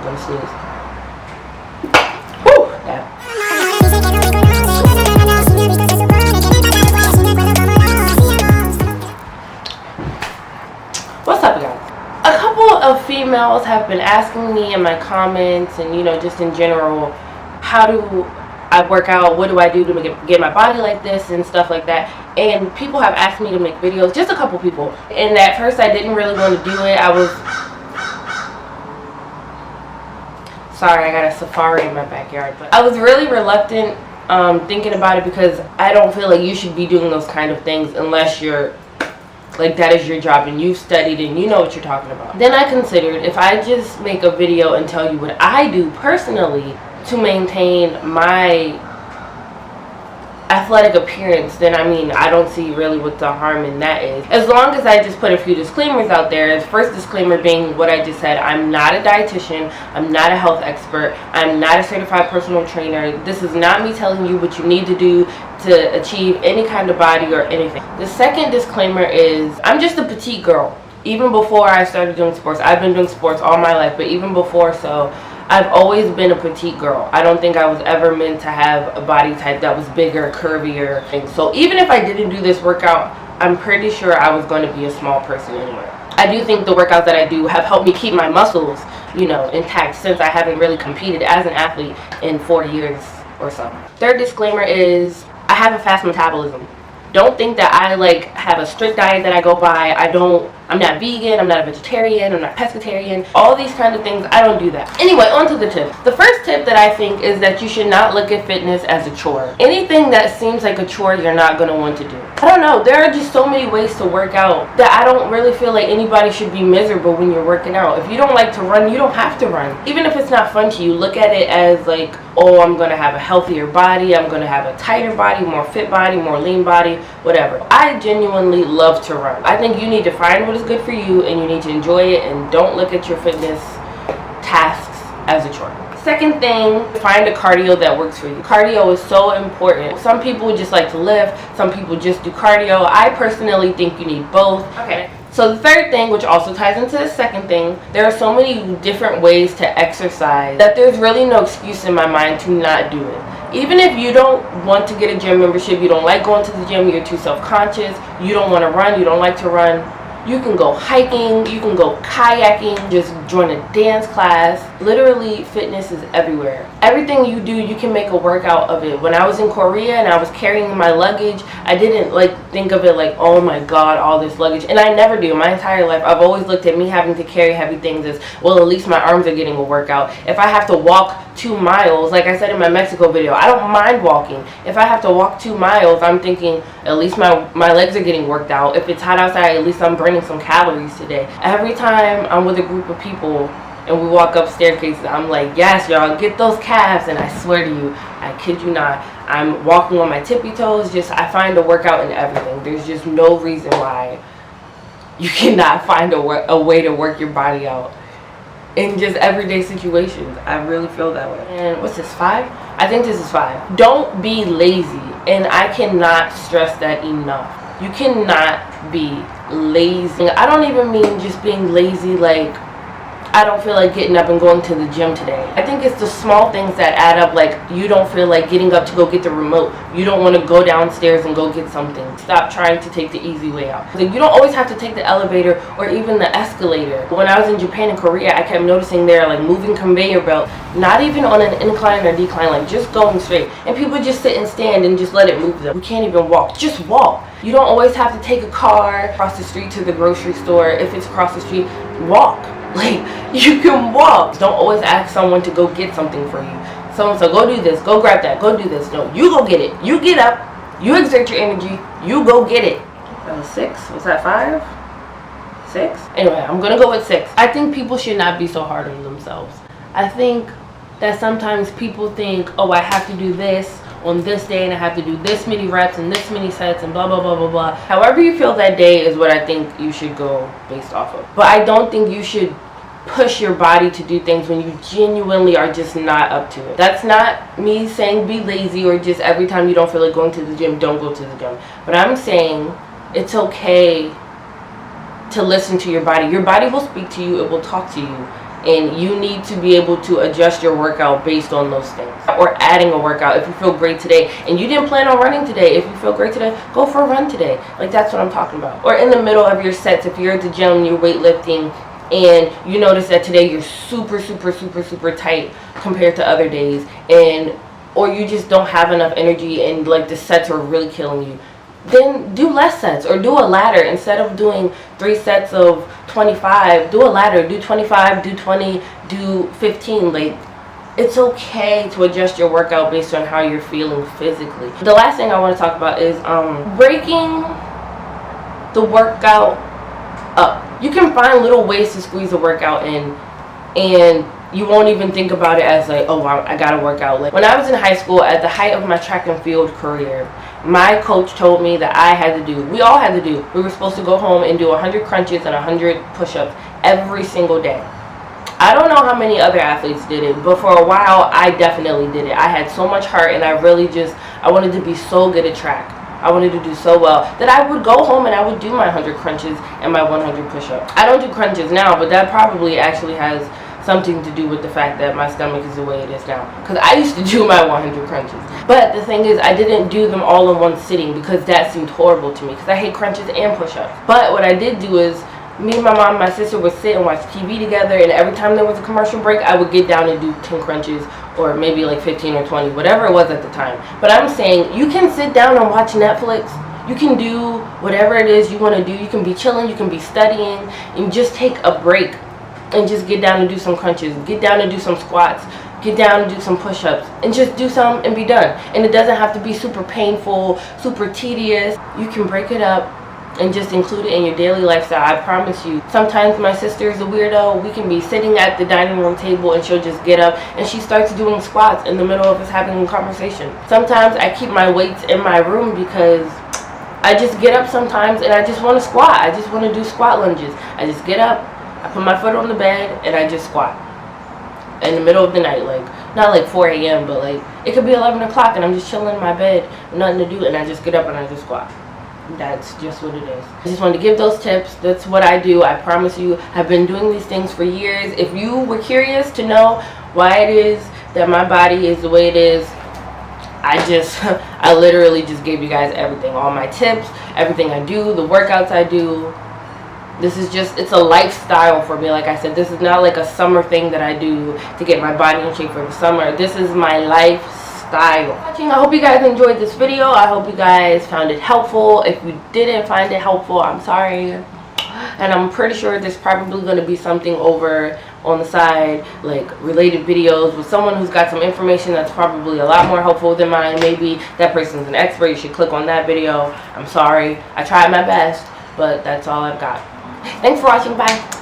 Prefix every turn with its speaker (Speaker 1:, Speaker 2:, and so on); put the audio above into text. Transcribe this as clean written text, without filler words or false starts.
Speaker 1: gonna sneeze. Whew, yeah. What's up, guys? A couple of females have been asking me in my comments and, you know, just in general, how do I work out, what do I do to get my body like this and stuff like that. And people have asked me to make videos, just a couple people. And at first I didn't really want to do it. I was, sorry, I got a safari in my backyard, but I was really reluctant thinking about it because I don't feel like you should be doing those kind of things unless you're like that is your job and you've studied and you know what you're talking about. Then I considered if I just make a video and tell you what I do personally to maintain my athletic appearance, then I mean, I don't see really what the harm in that is. As long as I just put a few disclaimers out there. The first disclaimer being what I just said. I'm not a dietitian. I'm not a health expert. I'm not a certified personal trainer. This is not me telling you what you need to do to achieve any kind of body or anything. The second disclaimer is I'm just a petite girl. Even before I started doing sports, I've been doing sports all my life, but even before so, I've always been a petite girl. I don't think I was ever meant to have a body type that was bigger, curvier. And so even if I didn't do this workout, I'm pretty sure I was going to be a small person anyway. I do think the workouts that I do have helped me keep my muscles, you know, intact since I haven't really competed as an athlete in 4 years or so. Third disclaimer is I have a fast metabolism. Don't think that I like have a strict diet that I go by. I'm not vegan, I'm not a vegetarian, I'm not pescatarian, all these kind of things. I don't do that. Anyway, on to the tip. The first tip that I think is that you should not look at fitness as a chore. Anything that seems like a chore, you're not going to want to do. I don't know, there are just so many ways to work out that I don't really feel like anybody should be miserable when you're working out. If you don't like to run, you don't have to run. Even if it's not fun to you, look at it as like, oh, I'm going to have a healthier body, I'm going to have a tighter body, more fit body, more lean body, whatever. I genuinely love to run. I think you need to find what is good for you and you need to enjoy it, and don't look at your fitness tasks as a chore. Second thing, find a cardio that works for you. Cardio is so important. Some people just like to lift, some people just do cardio. I personally think you need both. Okay. So the third thing, which also ties into the second thing, there are so many different ways to exercise that there's really no excuse in my mind to not do it. Even if you don't want to get a gym membership, you don't like going to the gym, you're too self-conscious, you don't want to run, you don't like to run, you can go hiking, you can go kayaking, just join a dance class. Literally, fitness is everywhere. Everything you do, you can make a workout of it. When I was in Korea and I was carrying my luggage, I didn't like think of it like, oh my god, all this luggage. And I never do. My entire life, I've always looked at me having to carry heavy things as, well, at least my arms are getting a workout. If I have to walk 2 miles, like I said in my Mexico video, I don't mind walking. If I have to walk 2 miles, I'm thinking, at least my legs are getting worked out. If it's hot outside, at least I'm burning some calories today. Every time I'm with a group of people and we walk up staircases, I'm like, yes, y'all, get those calves. And I swear to you, I kid you not, I'm walking on my tippy toes. Just, I find a workout in everything. There's just no reason why you cannot find a way to work your body out in just everyday situations. I really feel that way. And what's this, 5? I think this is 5. Don't be lazy. And I cannot stress that enough. You cannot be lazy. I don't even mean just being lazy like I don't feel like getting up and going to the gym today. I think it's the small things that add up, like you don't feel like getting up to go get the remote. You don't want to go downstairs and go get something. Stop trying to take the easy way out. Like, you don't always have to take the elevator or even the escalator. When I was in Japan and Korea, I kept noticing there like moving conveyor belt, not even on an incline or decline, like just going straight. And people just sit and stand and just let it move them. We can't even walk. Just walk. You don't always have to take a car across the street to the grocery store. If it's across the street, walk. Like, you can walk. Don't always ask someone to go get something for you. Someone said, go do this, go grab that, go do this. No, you go get it. You get up, you exert your energy, you go get it. That was 6. Was that 5? 6? Anyway, I'm gonna go with 6. I think people should not be so hard on themselves. I think that sometimes people think, oh, I have to do this on this day and I have to do this many reps and this many sets and blah blah blah blah blah. However you feel that day is what I think you should go based off of. But I don't think you should push your body to do things when you genuinely are just not up to it. That's not me saying be lazy or just every time you don't feel like going to the gym, don't go to the gym. But I'm saying it's okay to listen to your body. Your body will speak to you, it will talk to you. and you need to be able to adjust your workout based on those things. Or adding a workout. If you feel great today and you didn't plan on running today, if you feel great today, go for a run today. Like, that's what I'm talking about. Or in the middle of your sets, if you're at the gym and you're weightlifting and you notice that today you're super tight compared to other days, or you just don't have enough energy and like the sets are really killing you, then do less sets or do a ladder. Instead of doing 3 sets of 25, do a ladder. Do 25, do 20, do 15. Like, it's okay to adjust your workout based on how you're feeling physically. The last thing I want to talk about is breaking the workout up. You can find little ways to squeeze a workout in, and you won't even think about it as like, oh, I gotta work out. Like, when I was in high school, at the height of my track and field career, my coach told me that we all had to do, we were supposed to go home and do 100 crunches and 100 push-ups every single day. I don't know how many other athletes did it, but for a while, I definitely did it. I had so much heart, and I wanted to be so good at track. I wanted to do so well that I would go home and I would do my 100 crunches and my 100 push-ups. I don't do crunches now, but that probably actually has something to do with the fact that my stomach is the way it is now, because I used to do my 100 crunches. But the thing is, I didn't do them all in one sitting because that seemed horrible to me, because I hate crunches and push-ups. But what I did do is, me and my mom and my sister would sit and watch TV together, and every time there was a commercial break, I would get down and do 10 crunches, or maybe like 15 or 20, whatever it was at the time. But I'm saying, you can sit down and watch Netflix. You can do whatever it is you want to do. You can be chilling, you can be studying, and just take a break and just get down and do some crunches, get down and do some squats, get down and do some push-ups, and just do some and be done. And it doesn't have to be super painful, super tedious. You can break it up and just include it in your daily lifestyle. I promise you. Sometimes my sister is a weirdo. We can be sitting at the dining room table and she'll just get up and she starts doing squats in the middle of us having a conversation. Sometimes I keep my weights in my room because I just get up sometimes and I just want to squat. I just want to do squat lunges. I just get up, I put my foot on the bed, and I just squat in the middle of the night. Like, not like 4 a.m., but like, it could be 11 o'clock and I'm just chilling in my bed with nothing to do, and I just get up and I just squat. That's just what it is. I just wanted to give those tips. That's what I do. I promise you, I've been doing these things for years. If you were curious to know why it is that my body is the way it is, I literally just gave you guys everything. All my tips, everything I do, the workouts I do. This is just, it's a lifestyle for me. Like I said, this is not like a summer thing that I do to get my body in shape for the summer. This is my lifestyle. I hope you guys enjoyed this video. I hope you guys found it helpful. If you didn't find it helpful, I'm sorry. And I'm pretty sure there's probably going to be something over on the side, like related videos with someone who's got some information that's probably a lot more helpful than mine. Maybe that person's an expert. You should click on that video. I'm sorry. I tried my best, but that's all I've got. Thanks for watching. Bye.